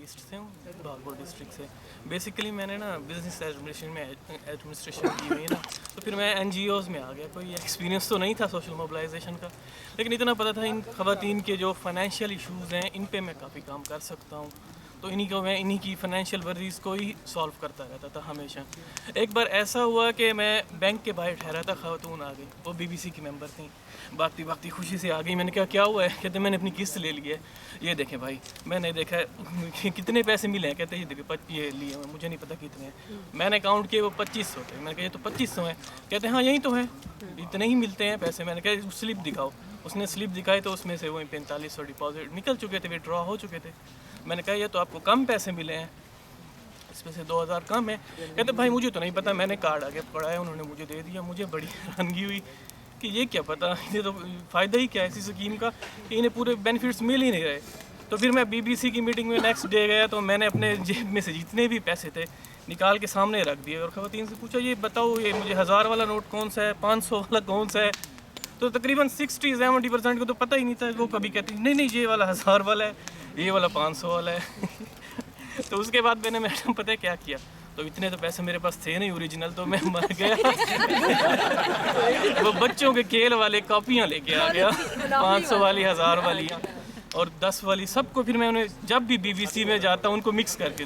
East से हूँ, Bhagalpur district से। बेसिकली मैंने ना बिज़नेस एडमिनिस्ट्रेशन की हुई ना, तो फिर मैं NGOs में आ गया। कोई एक्सपीरियंस तो नहीं था सोशल मोबिलाइजेशन का, लेकिन इतना पता था इन ख़वातीन के जो फाइनेंशियल इशूज़ हैं इन पे मैं काफ़ी काम कर सकता हूँ। तो इन्हीं की फाइनेंशियल वर्रीज़ को ही सॉल्व करता रहता था हमेशा। एक बार ऐसा हुआ कि मैं बैंक के बाहर ठहरा था, खातून आ गई, वो BBC की मेंबर थी। भागती भागती खुशी से आ गई। मैंने कहा क्या हुआ है? कहते मैंने अपनी किस्त ले ली है। ये देखें भाई, मैंने देखा है कितने पैसे मिले हैं। कहते ये देखिए ये लिए हुए, मुझे नहीं पता कितने हैं। मैंने काउंट किए, वो 2500 थे। मैंने कहा ये तो 2500 हैं। कहते हाँ यही तो है, इतने ही मिलते हैं पैसे। मैंने कहा स्लिप दिखाओ। उसने स्लिप दिखाई तो उसमें से वही 4500 डिपॉजिट निकल चुके थे, विड्रॉ हो चुके थे। मैंने कहा ये तो आपको कम पैसे मिले हैं, इसमें से 2000 कम है। कहते भाई मुझे तो नहीं पता, मैंने कार्ड आगे पढ़ाया, उन्होंने मुझे दे दिया। मुझे बड़ी हैरानगी हुई कि ये क्या पता, ये तो फ़ायदा ही क्या है इसी स्कीम का, कि इन्हें पूरे बेनिफिट्स मिल ही नहीं रहे। तो फिर मैं BBC की मीटिंग में नेक्स्ट डे गया, तो मैंने अपने जेब में से जितने भी पैसे थे निकाल के सामने रख दिए और ख़वातीन से पूछा ये बताओ ये मुझे 1000 वाला नोट कौन सा है, 500 वाला कौन सा है। तो तकरीबन 60-70% को तो पता ही नहीं था। वो कभी कहती नहीं नहीं ये वाला 1000 वाला है, ये वाला 500 वाला है। तो उसके बाद मैंने मैडम पता है क्या किया, तो इतने तो पैसे मेरे पास थे नहीं ओरिजिनल, तो मैं मर गया। वो बच्चों के खेल वाले कॉपियाँ लेके आ गया, 500 वाली, 1000 वाली और 10 वाली, सबको फिर मैं उन्हें जब भी BBC में जाता उनको मिक्स करके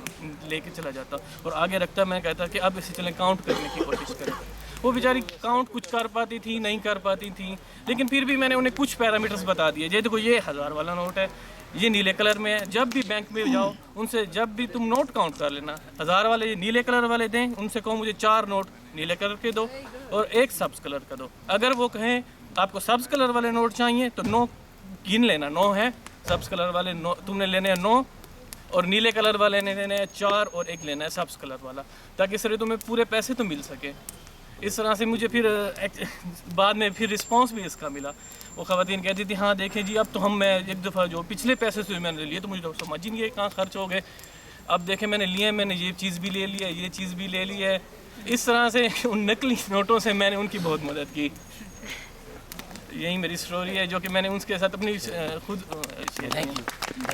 लेके चला जाता और आगे रखता। मैं कहता कि अब इसे चलें काउंट करने की कोशिश करें। वो बेचारी काउंट कुछ कर पाती थी, नहीं कर पाती थी, लेकिन फिर भी मैंने उन्हें कुछ पैरामीटर्स बता दिए। ये देखो ये 1000 वाला नोट है, ये नीले कलर में है। जब भी बैंक में जाओ उनसे जब भी तुम नोट काउंट कर लेना, 1000 वाले नीले कलर वाले दें, उनसे कहो मुझे 4 नोट नीले कलर के दो और 1 सब्ज कलर का दो। अगर वो कहें आपको सब्ज कलर वाले नोट चाहिए तो 9 गिन लेना, 9 है सब्ज कलर वाले, 9 तुमने लेने हैं 9 और नीले कलर वाले ने लेने हैं 4 और 1 लेना है सब्ज कलर वाला, ताकि सर तुम्हें पूरे पैसे तो मिल सके। इस तरह से मुझे फिर बाद में फिर रिस्पांस भी इसका मिला। वो ख़वातीन कहती थी हाँ देखें जी अब तो मैं एक दफ़ा जो पिछले पैसे से मैंने लिए तो मुझे तो समझ ही नहीं है कहाँ खर्च हो गए। अब देखें मैंने लिए, मैंने ये चीज़ भी ले ली है, ये चीज़ भी ले ली है। इस तरह से उन नकली नोटों से मैंने उनकी बहुत मदद की। यही मेरी स्टोरी है जो कि मैंने उनके साथ अपनी खुद शेयर की।